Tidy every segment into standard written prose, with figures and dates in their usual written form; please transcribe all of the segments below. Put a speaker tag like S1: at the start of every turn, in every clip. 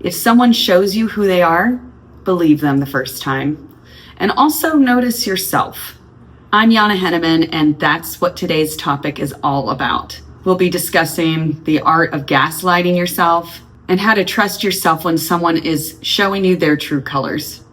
S1: If someone shows you who they are, believe them the first time. And also notice yourself. I'm Yana Henneman, and that's what today's topic is all about. We'll be discussing the art of gaslighting yourself and how to trust yourself when someone is showing you their true colors.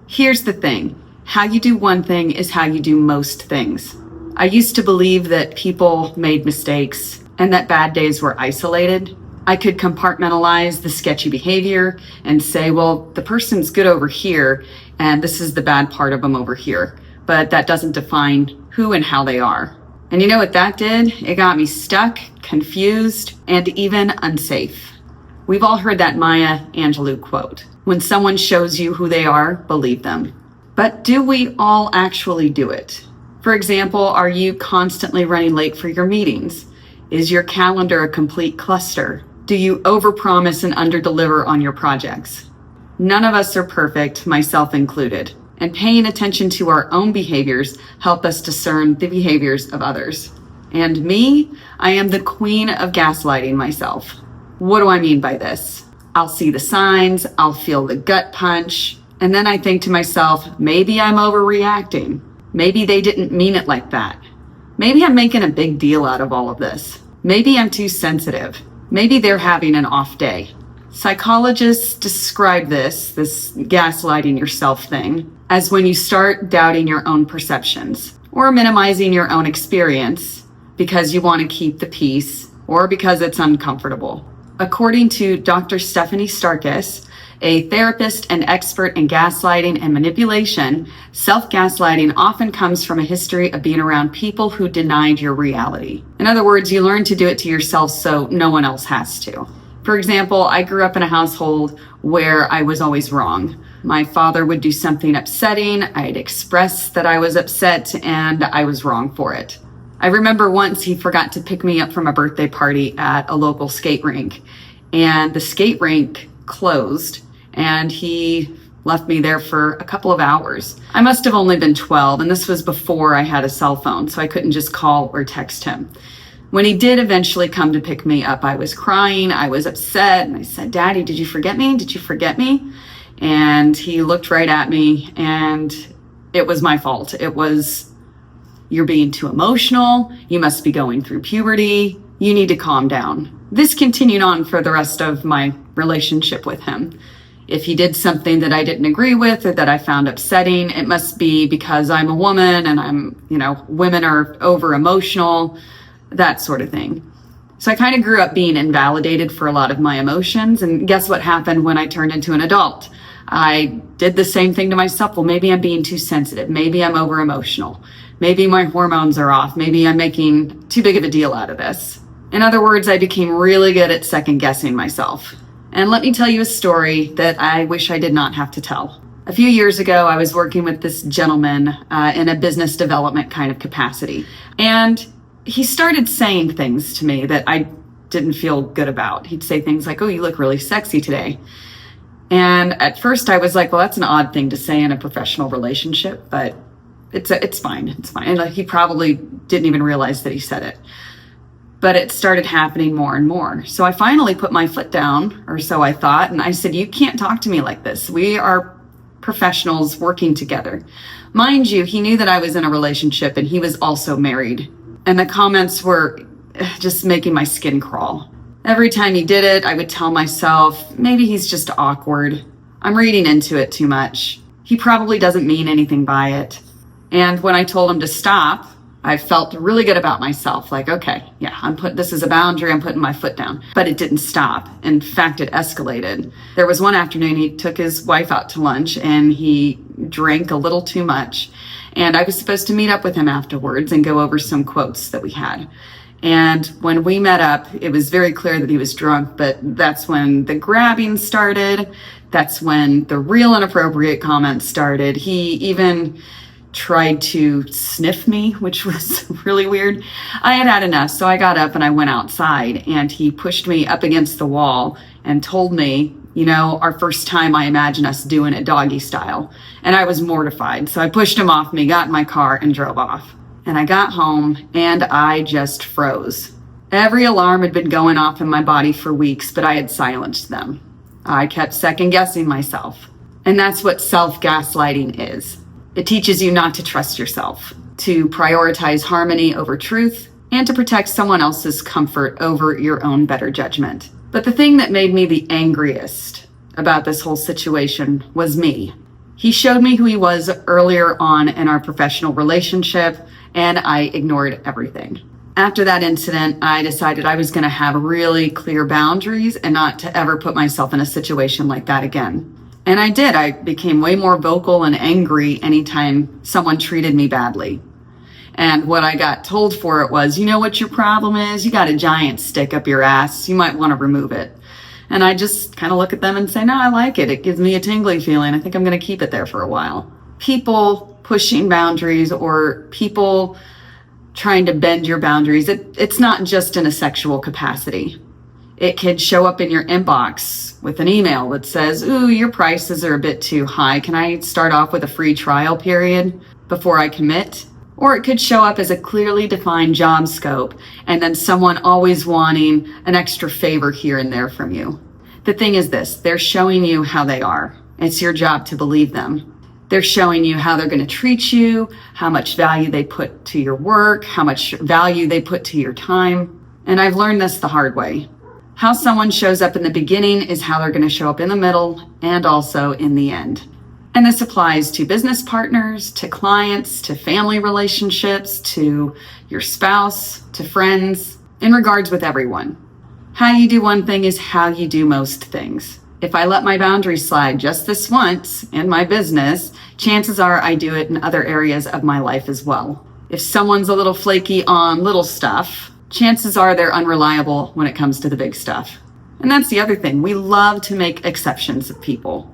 S1: Here's the thing. How you do one thing is how you do most things. I used to believe that people made mistakes and that bad days were isolated. I could compartmentalize the sketchy behavior and say, well, the person's good over here, and this is the bad part of them over here. But that doesn't define who and how they are. And you know what that did? It got me stuck, confused, and even unsafe. We've all heard that Maya Angelou quote. When someone shows you who they are, believe them. But do we all actually do it? For example, are you constantly running late for your meetings? Is your calendar a complete cluster? Do you overpromise and underdeliver on your projects? None of us are perfect, myself included. And paying attention to our own behaviors help us discern the behaviors of others. And me, I am the queen of gaslighting myself. What do I mean by this? I'll see the signs, I'll feel the gut punch, and then I think to myself, maybe I'm overreacting. Maybe they didn't mean it like that. Maybe I'm making a big deal out of all of this. Maybe I'm too sensitive. Maybe they're having an off day. Psychologists describe this gaslighting yourself thing, as when you start doubting your own perceptions or minimizing your own experience because you want to keep the peace or because it's uncomfortable. According to Dr. Stephanie Starkis, a therapist and expert in gaslighting and manipulation, self-gaslighting often comes from a history of being around people who denied your reality. In other words, you learn to do it to yourself so no one else has to. For example, I grew up in a household where I was always wrong. My father would do something upsetting, I'd express that I was upset, and I was wrong for it. I remember once he forgot to pick me up from a birthday party at a local skate rink, and the skate rink closed, and he left me there for a couple of hours. I must have only been 12, and this was before I had a cell phone, so I couldn't just call or text him. When he did eventually come to pick me up, I was crying, I was upset, and I said, "Daddy, did you forget me? Did you forget me?" And he looked right at me, and it was my fault. It was, "You're being too emotional, you must be going through puberty, you need to calm down." This continued on for the rest of my relationship with him. If he did something that I didn't agree with or that I found upsetting, it must be because I'm a woman and women are over emotional, that sort of thing. So I kind of grew up being invalidated for a lot of my emotions. And guess what happened when I turned into an adult? I did the same thing to myself. Well, maybe I'm being too sensitive. Maybe I'm over emotional. Maybe my hormones are off. Maybe I'm making too big of a deal out of this. In other words, I became really good at second guessing myself. And let me tell you a story that I wish I did not have to tell. A few years ago, I was working with this gentleman in a business development kind of capacity. And he started saying things to me that I didn't feel good about. He'd say things like, "Oh, you look really sexy today." And at first I was like, well, that's an odd thing to say in a professional relationship, but it's fine. It's fine. And he probably didn't even realize that he said it. But it started happening more and more. So I finally put my foot down, or so I thought, and I said, "You can't talk to me like this. We are professionals working together." Mind you, he knew that I was in a relationship and he was also married. And the comments were just making my skin crawl. Every time he did it, I would tell myself, maybe he's just awkward. I'm reading into it too much. He probably doesn't mean anything by it. And when I told him to stop, I felt really good about myself. Like, okay, yeah, this is a boundary. I'm putting my foot down. But it didn't stop. In fact, it escalated. There was one afternoon he took his wife out to lunch and he drank a little too much. And I was supposed to meet up with him afterwards and go over some quotes that we had. And when we met up, it was very clear that he was drunk, but that's when the grabbing started. That's when the real inappropriate comments started. He even tried to sniff me, which was really weird. I had had enough, so I got up and I went outside, and he pushed me up against the wall and told me, you know, our first time I imagine us doing it doggy style. And I was mortified. So I pushed him off me, got in my car and drove off. And I got home and I just froze. Every alarm had been going off in my body for weeks, but I had silenced them. I kept second guessing myself. And that's what self-gaslighting is. It teaches you not to trust yourself, to prioritize harmony over truth, and to protect someone else's comfort over your own better judgment. But the thing that made me the angriest about this whole situation was me. He showed me who he was earlier on in our professional relationship, and I ignored everything. After that incident, I decided I was going to have really clear boundaries and not to ever put myself in a situation like that again. And I did. I became way more vocal and angry anytime someone treated me badly. And what I got told for it was, you know what your problem is? You got a giant stick up your ass. You might want to remove it. And I just kind of look at them and say, no, I like it. It gives me a tingly feeling. I think I'm going to keep it there for a while. People pushing boundaries or people trying to bend your boundaries, it's not just in a sexual capacity. It could show up in your inbox with an email that says, ooh, your prices are a bit too high. Can I start off with a free trial period before I commit? Or it could show up as a clearly defined job scope and then someone always wanting an extra favor here and there from you. The thing is this, they're showing you how they are. It's your job to believe them. They're showing you how they're going to treat you, how much value they put to your work, how much value they put to your time. And I've learned this the hard way. How someone shows up in the beginning is how they're going to show up in the middle and also in the end. And this applies to business partners, to clients, to family relationships, to your spouse, to friends, in regards with everyone. How you do one thing is how you do most things. If I let my boundaries slide just this once in my business, chances are I do it in other areas of my life as well. If someone's a little flaky on little stuff, chances are they're unreliable when it comes to the big stuff. And that's the other thing. We love to make exceptions of people.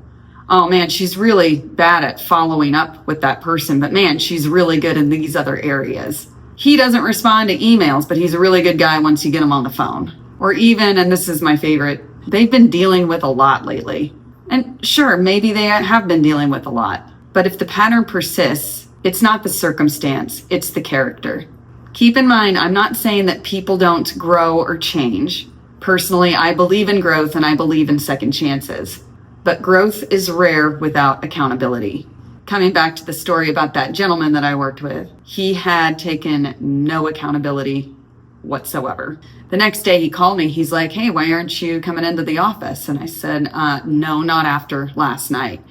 S1: Oh man, she's really bad at following up with that person, but man, she's really good in these other areas. He doesn't respond to emails, but he's a really good guy once you get him on the phone. Or even, and this is my favorite, they've been dealing with a lot lately. And sure, maybe they have been dealing with a lot. But if the pattern persists, it's not the circumstance, it's the character. Keep in mind, I'm not saying that people don't grow or change. Personally, I believe in growth and I believe in second chances. But growth is rare without accountability. Coming back to the story about that gentleman that I worked with, he had taken no accountability whatsoever. The next day he called me. He's like, hey, why aren't you coming into the office? And I said, no, not after last night.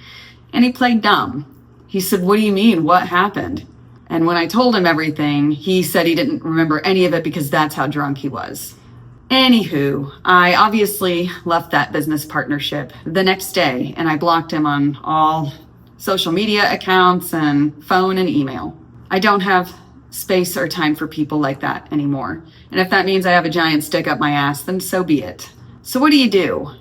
S1: And he played dumb. He said, what do you mean? What happened? And when I told him everything, he said he didn't remember any of it because that's how drunk he was. Anywho, I obviously left that business partnership the next day and I blocked him on all social media accounts and phone and email. I don't have space or time for people like that anymore. And if that means I have a giant stick up my ass, then so be it. So what do?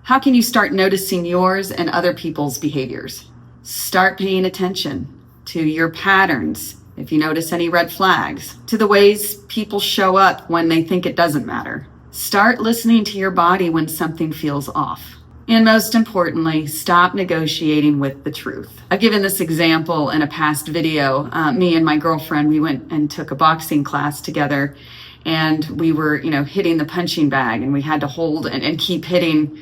S1: How can you start noticing yours and other people's behaviors? Start paying attention to your patterns, if you notice any red flags, to the ways people show up when they think it doesn't matter. Start listening to your body when something feels off. And most importantly, stop negotiating with the truth. I've given this example in a past video. Me and my girlfriend, we went and took a boxing class together and we were, hitting the punching bag and we had to hold and keep hitting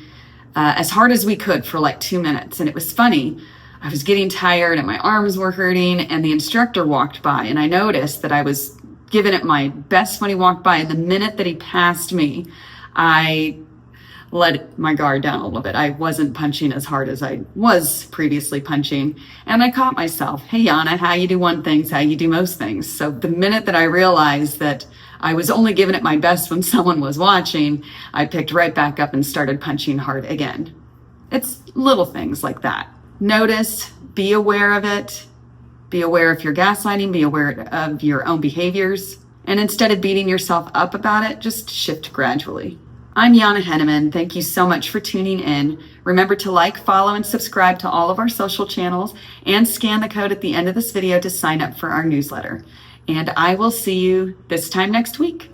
S1: as hard as we could for like 2 minutes. And it was funny. I was getting tired and my arms were hurting and the instructor walked by and I noticed that I was giving it my best when he walked by. And the minute that he passed me, I let my guard down a little bit. I wasn't punching as hard as I was previously punching. And I caught myself, hey, Yana, how you do one thing's how you do most things. So the minute that I realized that I was only giving it my best when someone was watching, I picked right back up and started punching hard again. It's little things like that. Notice, be aware of it. Be aware if you're gaslighting, be aware of your own behaviors. And instead of beating yourself up about it, just shift gradually. I'm Yana Henneman. Thank you so much for tuning in. Remember to like, follow, and subscribe to all of our social channels and scan the code at the end of this video to sign up for our newsletter. And I will see you this time next week.